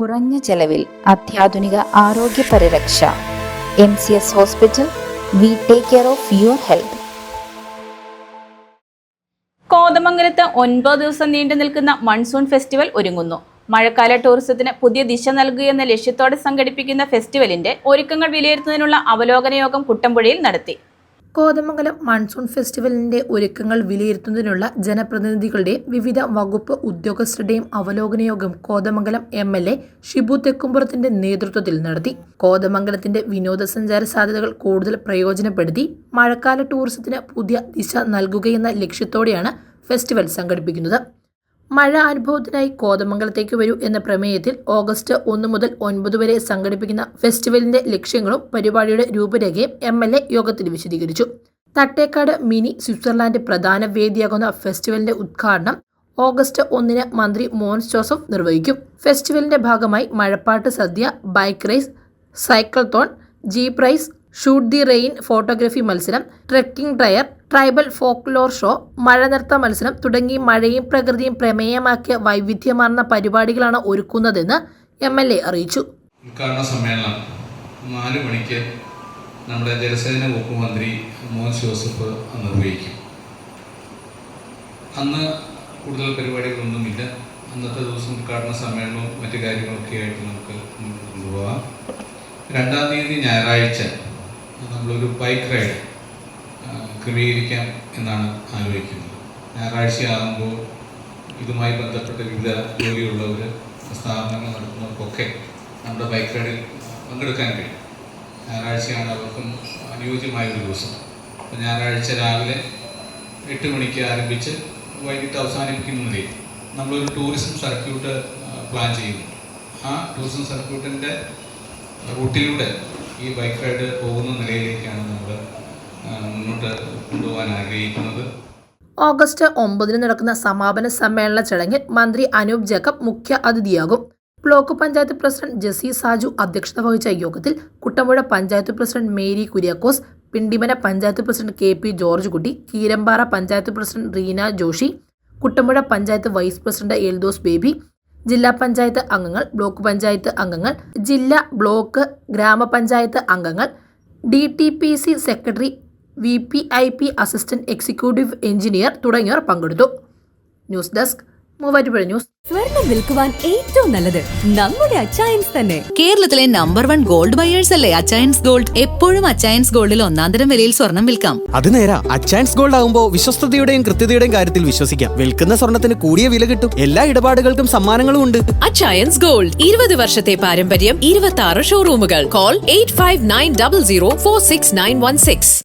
കുറഞ്ഞ ചെലവിൽ അത്യാധുനിക ആരോഗ്യ പരിരക്ഷ. MCS hospital. We take care of your health. കോതമംഗലത്ത് 9 ദിവസം നീണ്ടു നിൽക്കുന്ന മൺസൂൺ ഫെസ്റ്റിവൽ ഒരുങ്ങുന്നു. മഴക്കാല ടൂറിസത്തിന് പുതിയ ദിശ നൽകുകയെന്ന ലക്ഷ്യത്തോടെ സംഘടിപ്പിക്കുന്ന ഫെസ്റ്റിവലിന്റെ ഒരുക്കങ്ങൾ വിലയിരുത്തുന്നതിനുള്ള അവലോകന യോഗം കുട്ടമ്പുഴയിൽ നടത്തി. കോതമംഗലം മൺസൂൺ ഫെസ്റ്റിവലിന്റെ ഒരുക്കങ്ങൾ വിലയിരുത്തുന്നതിനുള്ള ജനപ്രതിനിധികളുടെയും വിവിധ വകുപ്പ് ഉദ്യോഗസ്ഥരുടെയും അവലോകന യോഗം കോതമംഗലം MLA ഷിബു തെക്കുംപുറത്തിന്റെ നേതൃത്വത്തിൽ നടത്തി. കോതമംഗലത്തിന്റെ വിനോദസഞ്ചാര സാധ്യതകൾ കൂടുതൽ പ്രയോജനപ്പെടുത്തി മഴക്കാല ടൂറിസത്തിന് പുതിയ ദിശ നൽകുകയെന്ന ലക്ഷ്യത്തോടെയാണ് ഫെസ്റ്റിവൽ സംഘടിപ്പിക്കുന്നത്. മഴ അനുഭവത്തിനായി കോതമംഗലത്തേക്ക് വരൂ എന്ന പ്രമേയത്തിൽ ഓഗസ്റ്റ് 1 മുതൽ 9 വരെ സംഘടിപ്പിക്കുന്ന ഫെസ്റ്റിവലിന്റെ ലക്ഷ്യങ്ങളും പരിപാടിയുടെ രൂപരേഖയും MLA യോഗത്തിൽ വിശദീകരിച്ചു. തട്ടേക്കാട് മിനി സ്വിറ്റ്സർലാൻഡ് പ്രധാന വേദിയാകുന്ന ഫെസ്റ്റിവലിന്റെ ഉദ്ഘാടനം ഓഗസ്റ്റ് 1 മന്ത്രി മോൻസ് ജോസഫ് നിർവഹിക്കും. ഫെസ്റ്റിവലിന്റെ ഭാഗമായി മഴപ്പാട്ട് സദ്യ, ബൈക്ക് റേസ്, സൈക്കിൾത്തോൺ, ജീപ്പ് റൈസ്, ഷൂട്ട് ദി റെയിൻ ഫോട്ടോഗ്രാഫി മത്സരം, ട്രെക്കിംഗ് ടയർ, ട്രൈബൽ ഫോക്ലോർ ഷോ, മഴ നൃത്ത മത്സരം തുടങ്ങി മഴയും പ്രകൃതിയും പ്രമേയമാക്കിയ വൈവിധ്യമാർന്ന പരിപാടികളാണ് ഒരുക്കുന്നതെന്ന് MLA അറിയിച്ചു. ഉദ്ഘാടന സമ്മേളനം 4 മണിക്ക് നമ്മുടെ ജലസേചന വകുപ്പ് മന്ത്രി മോൻസ് ജോസഫ് നിർവഹിക്കും. അന്ന് കൂടുതൽ പരിപാടികളൊന്നുമില്ല. അന്നത്തെ ദിവസം ഉദ്ഘാടന സമ്മേളനവും മറ്റു കാര്യങ്ങളൊക്കെ ആയിട്ട് നമുക്ക് കൊണ്ടുപോകാം. 2-ാം തീയതി ഞായറാഴ്ച നമ്മളൊരു ബൈക്ക് റൈഡ് ക്രമീകരിക്കാം എന്നാണ് ആലോചിക്കുന്നത്. ഞായറാഴ്ചയാകുമ്പോൾ ഇതുമായി ബന്ധപ്പെട്ട വിവിധ ജോലിയുള്ളവർ, സ്ഥാപനങ്ങൾ നടത്തുന്നവർക്കൊക്കെ നമ്മുടെ ബൈക്ക് റൈഡിൽ പങ്കെടുക്കാൻ കഴിയും. ഞായറാഴ്ചയാണ് അവർക്കും അനുയോജ്യമായൊരു ദിവസം. അപ്പോൾ ഞായറാഴ്ച രാവിലെ 8 മണിക്ക് ആരംഭിച്ച് വൈകിട്ട് അവസാനിപ്പിക്കുന്ന നിലയിൽ നമ്മളൊരു ടൂറിസം സർക്യൂട്ട് പ്ലാൻ ചെയ്യുന്നു. ആ ടൂറിസം സർക്യൂട്ടിൻ്റെ റൂട്ടിലൂടെ ഈ ബൈക്ക് റൈഡ് പോകുന്ന നിലയിലേക്കാണ് നമ്മൾ മുന്നോട്ട് കൊണ്ടുപോകാൻ ആഗ്രഹിക്കുന്നത്. ഓഗസ്റ്റ് 9 നടക്കുന്ന സമാപന സമ്മേളന ചടങ്ങിൽ മന്ത്രി അനൂപ് ജേക്കബ് മുഖ്യ അതിഥിയാകും. ബ്ലോക്ക് പഞ്ചായത്ത് പ്രസിഡന്റ് ജെസി സാജു അധ്യക്ഷത വഹിച്ച യോഗത്തിൽ Kuttampuzha panchayat president Mary Kuriakose, Pindimana panchayat president KP George Kutty, Keerampara panchayat president Reena Joshi, Kuttampuzha panchayat vice president Eldhose Baby, ജില്ലാ പഞ്ചായത്ത് അംഗങ്ങൾ, ബ്ലോക്ക് പഞ്ചായത്ത് അംഗങ്ങൾ, ജില്ലാ, ബ്ലോക്ക്, ഗ്രാമപഞ്ചായത്ത് അംഗങ്ങൾ, DTPC secretary, VPIP assistant executive engineer തുടങ്ങിയവർ പങ്കെടുത്തു. News desk, Muvattupuzha news. സ്വർണം വിൽക്കുവാൻ ഏറ്റവും നല്ലത് നമ്മുടെ അച്ചയൻസ് തന്നെ. കേരളത്തിലെ നമ്പർ 1 ഗോൾഡ് ബയേഴ്സ് അല്ലേ അച്ചയൻസ് ഗോൾഡ്. എപ്പോഴും അച്ചയൻസ് ഗോൾഡിൽ 1-ാം വിലയിൽ സ്വർണം വിൽക്കാം. അത് നേരാ. അച്ചയൻസ് ഗോൾഡ് ആകുമ്പോൾ വിശ്വസ്തതയുടെയും കൃത്യതയുടെയും കാര്യത്തിൽ വിശ്വസിക്കാം. വിൽക്കുന്ന സ്വർണത്തിന് കൂടിയ വില കിട്ടും. എല്ലാ ഇടപാടുകൾക്കും സമ്മാനങ്ങളും ഉണ്ട്. അച്ചയൻസ് ഗോൾഡ്, 20 വർഷത്തെ പാരമ്പര്യം, 26 ഷോറൂമുകൾ. കോൾ 8590046916.